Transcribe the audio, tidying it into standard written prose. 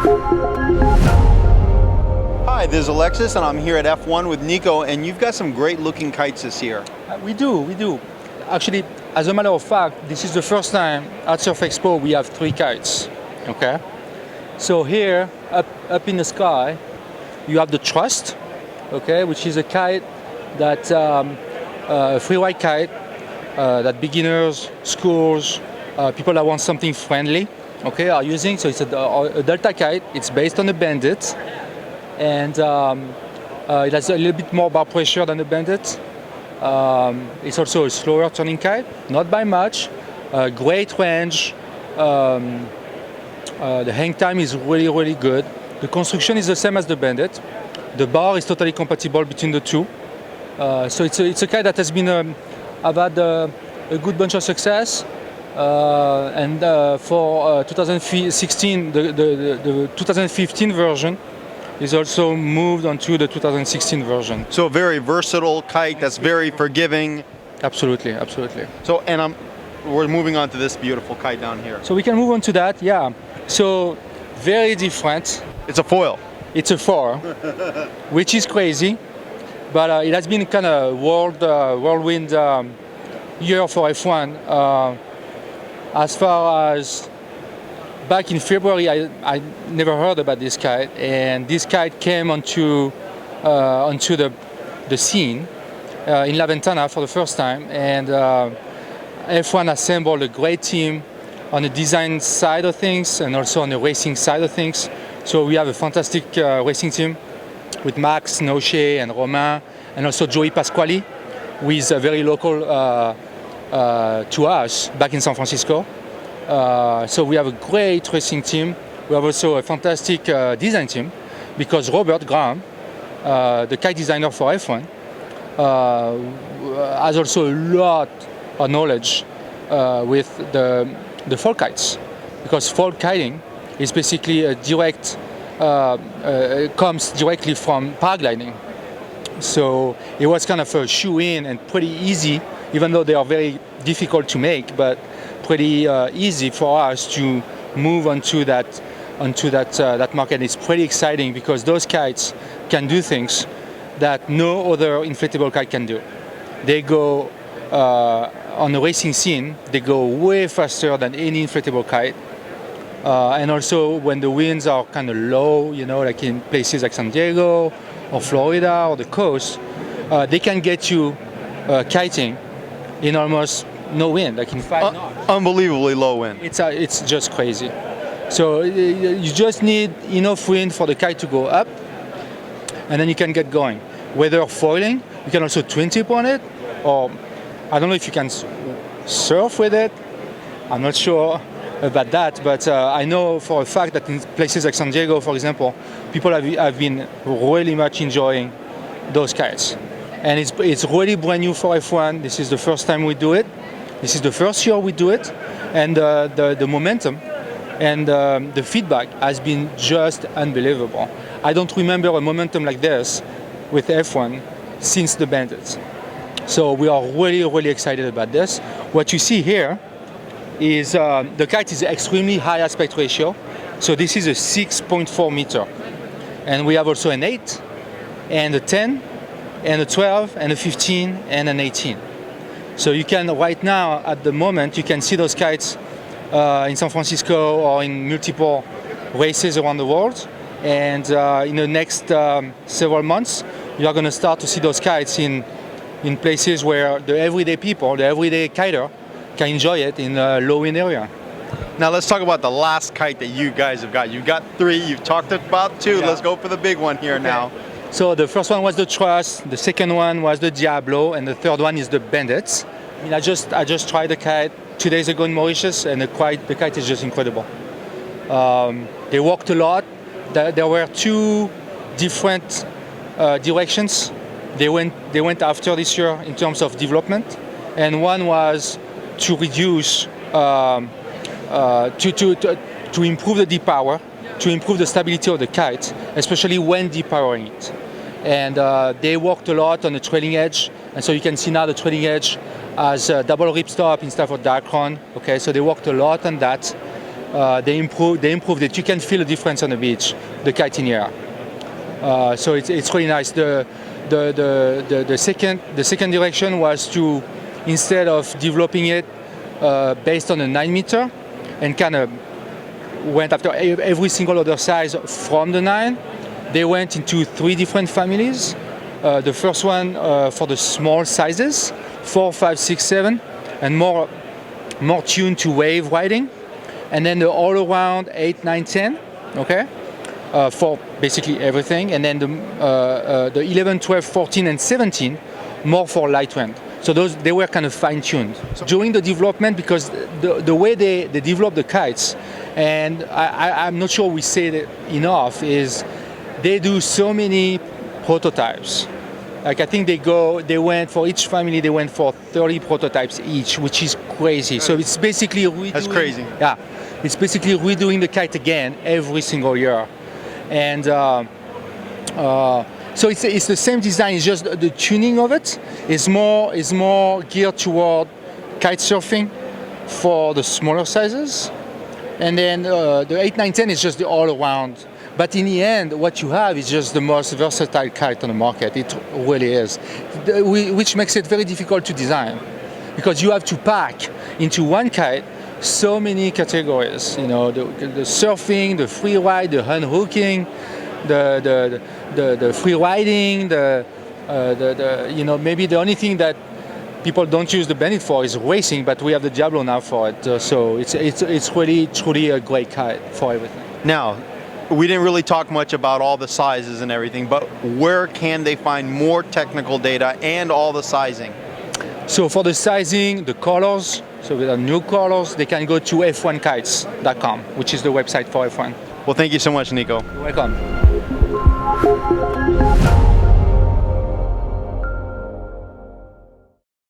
Hi, this is Alexis, and I'm here at F1 with Nico, and you've got some great looking kites this year. We do. Actually, as a matter of fact, this is the first time at Surf Expo we have 3 kites. Okay. So here, up in the sky, you have the Trust, okay, which is a kite that a free-ride kite that beginners, schools, people that want something friendly, okay, are using. So it's a Delta kite. It's based on the Bandit, and it has a little bit more bar pressure than the Bandit. It's also a slower turning kite, not by much. Great range. The hang time is really good. The construction is the same as the Bandit. The bar is totally compatible between the two. So it's a kite that has been I've had a good bunch of success. And for 2016, the 2015 version is also moved onto the 2016 version. So a very versatile kite that's very forgiving. Absolutely. So, and we're moving on to this beautiful kite down here. So we can move on to that, yeah. So very different. It's a foil. It's a 4, which is crazy, but it has been kind of whirlwind year for F1. As far as back in February, I never heard about this kite, and this kite came onto the scene in La Ventana for the first time, and F1 assembled a great team on the design side of things and also on the racing side of things. So we have a fantastic racing team with Max, Noche, and Romain, and also Joey Pasquali, who is very local to us back in San Francisco. So we have a great racing team. We have also a fantastic design team because Robert Graham, the kite designer for F1, has also a lot of knowledge with the fall kites, because fall kiting is basically a direct comes directly from paragliding. So it was kind of a shoe-in and pretty easy, even though they are very difficult to make, but pretty easy for us to move onto that market. It's pretty exciting because those kites can do things that no other inflatable kite can do. They go on the racing scene, they go way faster than any inflatable kite. And also when the winds are kind of low, like in places like San Diego or Florida or the coast, they can get you kiting in almost no wind, like in 5 knots. Unbelievably low wind. It's just crazy. So you just need enough wind for the kite to go up, and then you can get going. Whether foiling, you can also twin tip on it, or I don't know if you can surf with it. I'm not sure about that, but I know for a fact that in places like San Diego, for example, people have been really much enjoying those kites. And it's really brand new for F1. This is the first time we do it. This is the first year we do it. And the momentum and the feedback has been just unbelievable. I don't remember a momentum like this with F1 since the Bandits. So we are really excited about this. What you see here is the kite is extremely high aspect ratio. So this is a 6.4 meter. And we have also an 8 and a 10 and a 12 and a 15 and an 18. So you can, right now, at the moment, you can see those kites in San Francisco or in multiple races around the world. And in the next several months, you are going to start to see those kites in places where the everyday people, the everyday kiter, can enjoy it in a low wind area. Now let's talk about the last kite that you guys have got. You've got 3, you've talked about 2. Yeah. Let's go for the big one here now. So the first one was the Trust, the second one was the Diablo, and the third one is the Bandit. I mean, I just tried the kite 2 days ago in Mauritius, and the kite is just incredible. They worked a lot. There were 2 different directions they went after this year in terms of development, and one was to reduce, to improve the depower, to improve the stability of the kite, especially when depowering it. And they worked a lot on the trailing edge, and so you can see now the trailing edge as a double ripstop instead of a dark run. Okay, so they worked a lot on that. they improved it. You can feel the difference on the beach, the kite in the air. So it's really nice. The second direction was to, instead of developing it based on a 9 meter, and kind of went after every single other size from the 9, they went into 3 different families. The first one for the small sizes, 4, 5, 6, 7, and more tuned to wave riding. And then the all around 8, 9, 10, okay, for basically everything. And then the 11, 12, 14, and 17, more for light wind. So they were kind of fine tuned. So during the development, because the way they develop the kites, and I'm not sure we say it enough, is they do so many prototypes. Like I think they went for each family, they went for 30 prototypes each, which is crazy. So it's basically redoing. That's crazy. Yeah, it's basically redoing the kite again every single year, and so it's the same design. It's just the tuning of it is more geared toward kite surfing for the smaller sizes, and then the 8, 9, 10 is just the all around. But in the end, what you have is just the most versatile kite on the market. It really is, which makes it very difficult to design, because you have to pack into one kite so many categories. You know, the surfing, the free ride, the unhooking, the free riding, you know, maybe the only thing that people don't use the Bandit for is racing, but we have the Diablo now for it. So it's really truly a great kite for everything. Now, we didn't really talk much about all the sizes and everything, but where can they find more technical data and all the sizing? So for the sizing, the colors, so with the new colors, they can go to f1kites.com, which is the website for F1. Well, thank you so much, Nico. You're welcome.